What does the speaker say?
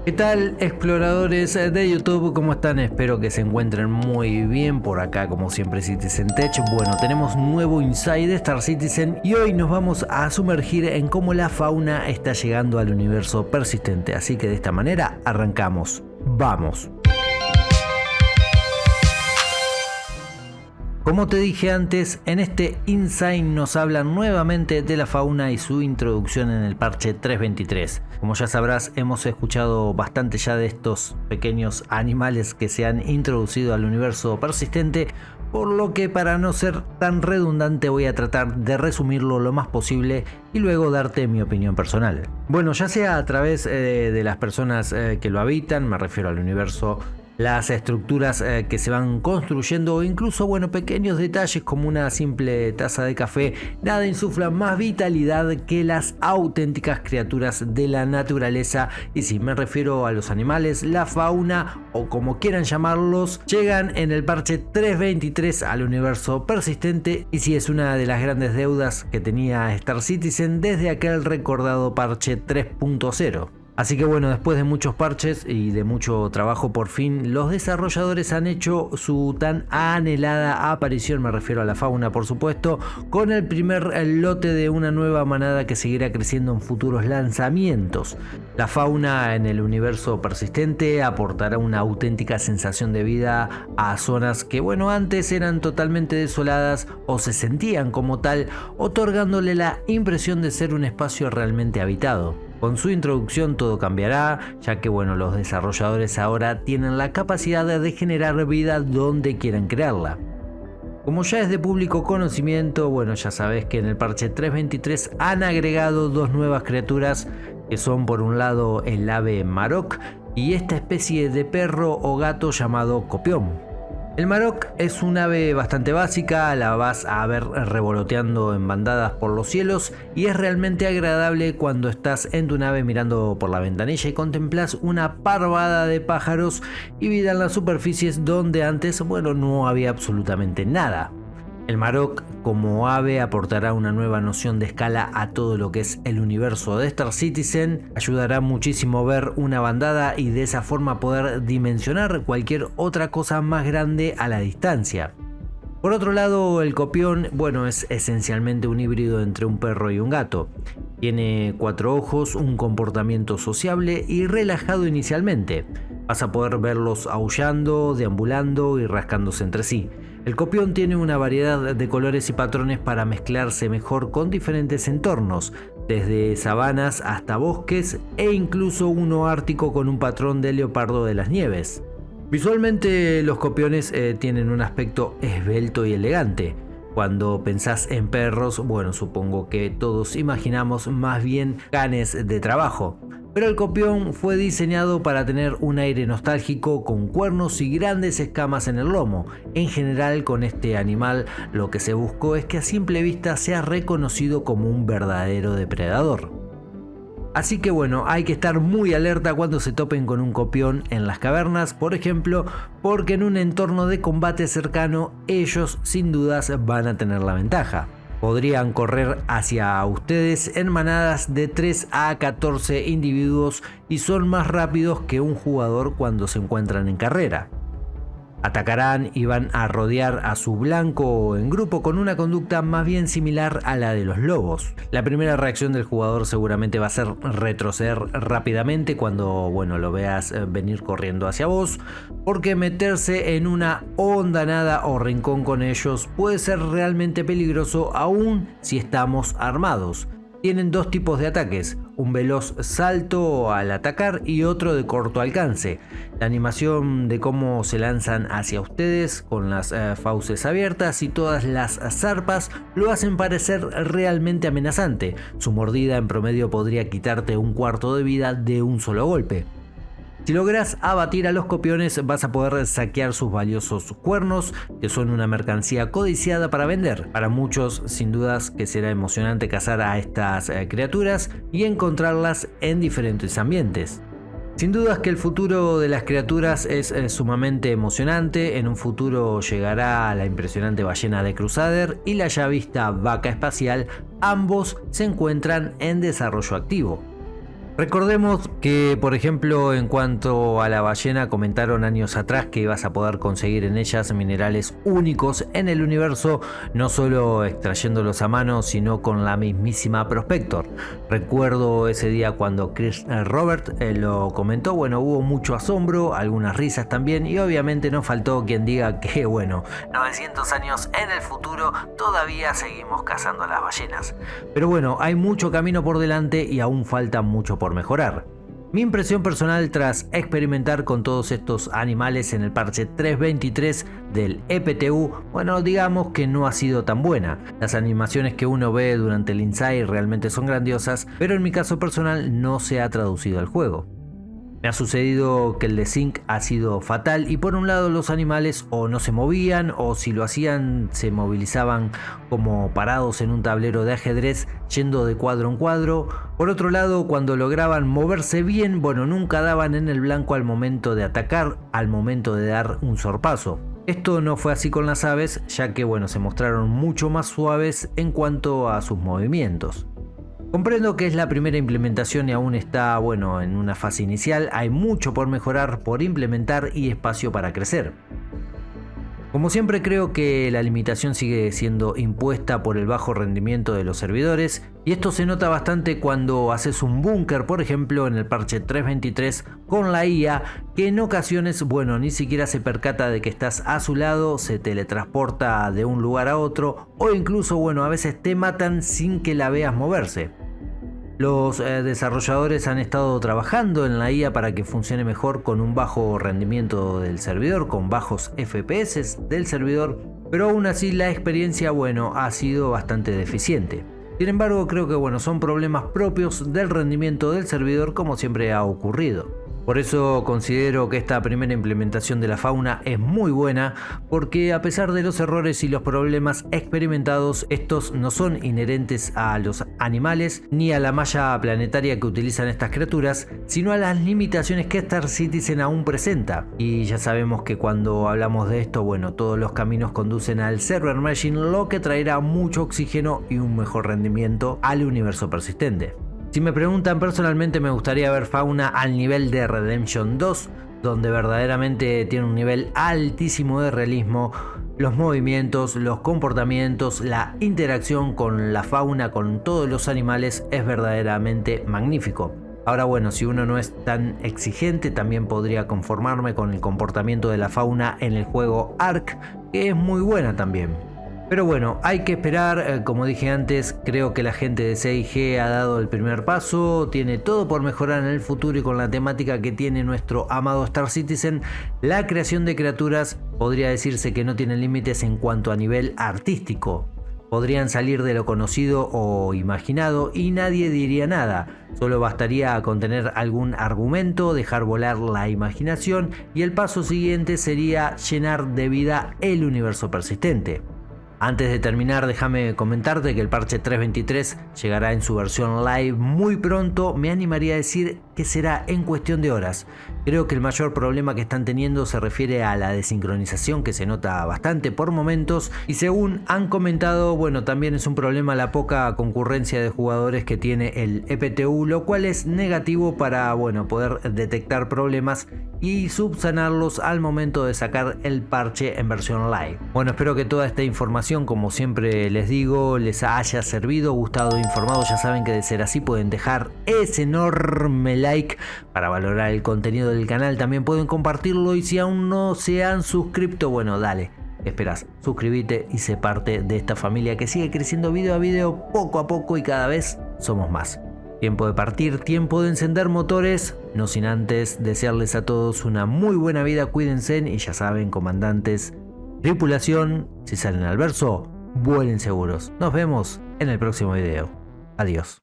¿Qué tal, exploradores de YouTube? ¿Cómo están? Espero que se encuentren muy bien por acá, como siempre, Citizen Tech. Bueno, tenemos nuevo Inside de Star Citizen y hoy nos vamos a sumergir en cómo la fauna está llegando al universo persistente. Así que de esta manera arrancamos. ¡Vamos! Como te dije antes, en este Inside nos hablan nuevamente de la fauna y su introducción en el parche 3.23. Como ya sabrás, hemos escuchado bastante ya de estos pequeños animales que se han introducido al universo persistente, por lo que para no ser tan redundante voy a tratar de resumirlo lo más posible y luego darte mi opinión personal. Bueno, ya sea a través de las personas que lo habitan, me refiero al universo, las estructuras que se van construyendo o incluso, pequeños detalles como una simple taza de café, nada insufla más vitalidad que las auténticas criaturas de la naturaleza. Y si me refiero a los animales, la fauna o como quieran llamarlos, llegan en el parche 3.23 al universo persistente, y si es una de las grandes deudas que tenía Star Citizen desde aquel recordado parche 3.0. Así que después de muchos parches y de mucho trabajo, por fin los desarrolladores han hecho su tan anhelada aparición, me refiero a la fauna por supuesto, con el primer lote de una nueva manada que seguirá creciendo en futuros lanzamientos. La fauna en el universo persistente aportará una auténtica sensación de vida a zonas que antes eran totalmente desoladas o se sentían como tal, otorgándole la impresión de ser un espacio realmente habitado. Con su introducción todo cambiará, ya que los desarrolladores ahora tienen la capacidad de generar vida donde quieran crearla. Como ya es de público conocimiento, ya sabes que en el parche 3.23 han agregado dos nuevas criaturas que son, por un lado, el ave Marok y esta especie de perro o gato llamado Copión. El Marok es un ave bastante básica, la vas a ver revoloteando en bandadas por los cielos y es realmente agradable cuando estás en tu nave mirando por la ventanilla y contemplas una parvada de pájaros y vida en las superficies donde antes no había absolutamente nada. El Marok como ave aportará una nueva noción de escala a todo lo que es el universo de Star Citizen, ayudará muchísimo ver una bandada y de esa forma poder dimensionar cualquier otra cosa más grande a la distancia. Por otro lado, el Copión, es esencialmente un híbrido entre un perro y un gato. Tiene 4 ojos, un comportamiento sociable y relajado inicialmente. Vas a poder verlos aullando, deambulando y rascándose entre sí. El Copión tiene una variedad de colores y patrones para mezclarse mejor con diferentes entornos, desde sabanas hasta bosques e incluso uno ártico con un patrón de leopardo de las nieves. Visualmente los Copiones tienen un aspecto esbelto y elegante. Cuando pensás en perros, supongo que todos imaginamos más bien canes de trabajo. Pero el Copión fue diseñado para tener un aire nostálgico con cuernos y grandes escamas en el lomo. En general, con este animal lo que se buscó es que a simple vista sea reconocido como un verdadero depredador. Así que hay que estar muy alerta cuando se topen con un Copión en las cavernas, por ejemplo, porque en un entorno de combate cercano ellos sin dudas van a tener la ventaja. Podrían correr hacia ustedes en manadas de 3 a 14 individuos y son más rápidos que un jugador cuando se encuentran en carrera. Atacarán y van a rodear a su blanco en grupo con una conducta más bien similar a la de los lobos. La primera reacción del jugador seguramente va a ser retroceder rápidamente cuando lo veas venir corriendo hacia vos, porque meterse en una hondanada o rincón con ellos puede ser realmente peligroso aún si estamos armados. Tienen dos tipos de ataques, un veloz salto al atacar y otro de corto alcance. La animación de cómo se lanzan hacia ustedes con las fauces abiertas y todas las zarpas lo hacen parecer realmente amenazante. Su mordida en promedio podría quitarte un cuarto de vida de un solo golpe. Si logras abatir a los Copiones, vas a poder saquear sus valiosos cuernos, que son una mercancía codiciada para vender. Para muchos, sin dudas que será emocionante cazar a estas criaturas y encontrarlas en diferentes ambientes. Sin dudas que el futuro de las criaturas es sumamente emocionante. En un futuro llegará la impresionante ballena de Crusader y la ya vista vaca espacial. Ambos se encuentran en desarrollo activo. Recordemos que, por ejemplo, en cuanto a la ballena, comentaron años atrás que ibas a poder conseguir en ellas minerales únicos en el universo, no solo extrayéndolos a mano, sino con la mismísima Prospector. Recuerdo ese día cuando Chris Robert lo comentó, bueno, hubo mucho asombro, algunas risas también, y obviamente no faltó quien diga que, bueno, 900 años en el futuro todavía seguimos cazando a las ballenas. Pero bueno, hay mucho camino por delante y aún falta mucho por mejorar. Mi impresión personal tras experimentar con todos estos animales en el parche 3.23 del EPTU, bueno, digamos que no ha sido tan buena. Las animaciones que uno ve durante el Inside realmente son grandiosas, pero en mi caso personal no se ha traducido al juego. Me ha sucedido que el desync ha sido fatal y por un lado los animales o no se movían o si lo hacían se movilizaban como parados en un tablero de ajedrez yendo de cuadro en cuadro. Por otro lado, cuando lograban moverse bien, bueno, nunca daban en el blanco al momento de atacar, al momento de dar un sorpaso. Esto no fue así con las aves, ya que bueno, se mostraron mucho más suaves en cuanto a sus movimientos. Comprendo que es la primera implementación y aún está, bueno, en una fase inicial, hay mucho por mejorar, por implementar y espacio para crecer. Como siempre creo que la limitación sigue siendo impuesta por el bajo rendimiento de los servidores y esto se nota bastante cuando haces un búnker, por ejemplo en el parche 3.23 con la IA, que en ocasiones, bueno, ni siquiera se percata de que estás a su lado, se teletransporta de un lugar a otro o incluso, bueno, a veces te matan sin que la veas moverse. Los desarrolladores han estado trabajando en la IA para que funcione mejor con un bajo rendimiento del servidor, con bajos FPS del servidor, pero aún así la experiencia, bueno, ha sido bastante deficiente. Sin embargo, creo que bueno, son problemas propios del rendimiento del servidor como siempre ha ocurrido. Por eso considero que esta primera implementación de la fauna es muy buena, porque a pesar de los errores y los problemas experimentados, estos no son inherentes a los animales ni a la malla planetaria que utilizan estas criaturas, sino a las limitaciones que Star Citizen aún presenta. Y ya sabemos que cuando hablamos de esto, bueno, todos los caminos conducen al server meshing, lo que traerá mucho oxígeno y un mejor rendimiento al universo persistente. Si me preguntan personalmente, me gustaría ver fauna al nivel de Redemption 2, donde verdaderamente tiene un nivel altísimo de realismo, los movimientos, los comportamientos, la interacción con la fauna, con todos los animales es verdaderamente magnífico. Ahora bueno, si uno no es tan exigente, también podría conformarme con el comportamiento de la fauna en el juego Ark, que es muy buena también. Pero bueno, hay que esperar, como dije antes, creo que la gente de CIG ha dado el primer paso, tiene todo por mejorar en el futuro y con la temática que tiene nuestro amado Star Citizen, la creación de criaturas podría decirse que no tiene límites en cuanto a nivel artístico. Podrían salir de lo conocido o imaginado y nadie diría nada, solo bastaría con tener algún argumento, dejar volar la imaginación y el paso siguiente sería llenar de vida el universo persistente. Antes de terminar, déjame comentarte que el parche 3.23 llegará en su versión live muy pronto. Me animaría a decir que será en cuestión de horas. Creo que el mayor problema que están teniendo se refiere a la desincronización, que se nota bastante por momentos, y según han comentado, bueno, también es un problema la poca concurrencia de jugadores que tiene el EPTU, lo cual es negativo para, bueno, poder detectar problemas y subsanarlos al momento de sacar el parche en versión live. Bueno, espero que toda esta información, como siempre les digo, les haya servido, gustado, informado. Ya saben que de ser así pueden dejar ese enorme like para valorar el contenido del canal. También pueden compartirlo y si aún no se han suscrito, bueno, dale, esperas, suscríbete y sé parte de esta familia que sigue creciendo video a video, poco a poco y cada vez somos más. Tiempo de partir, tiempo de encender motores, no sin antes desearles a todos una muy buena vida, cuídense y ya saben, comandantes, tripulación, si salen al verso, vuelen seguros. Nos vemos en el próximo video. Adiós.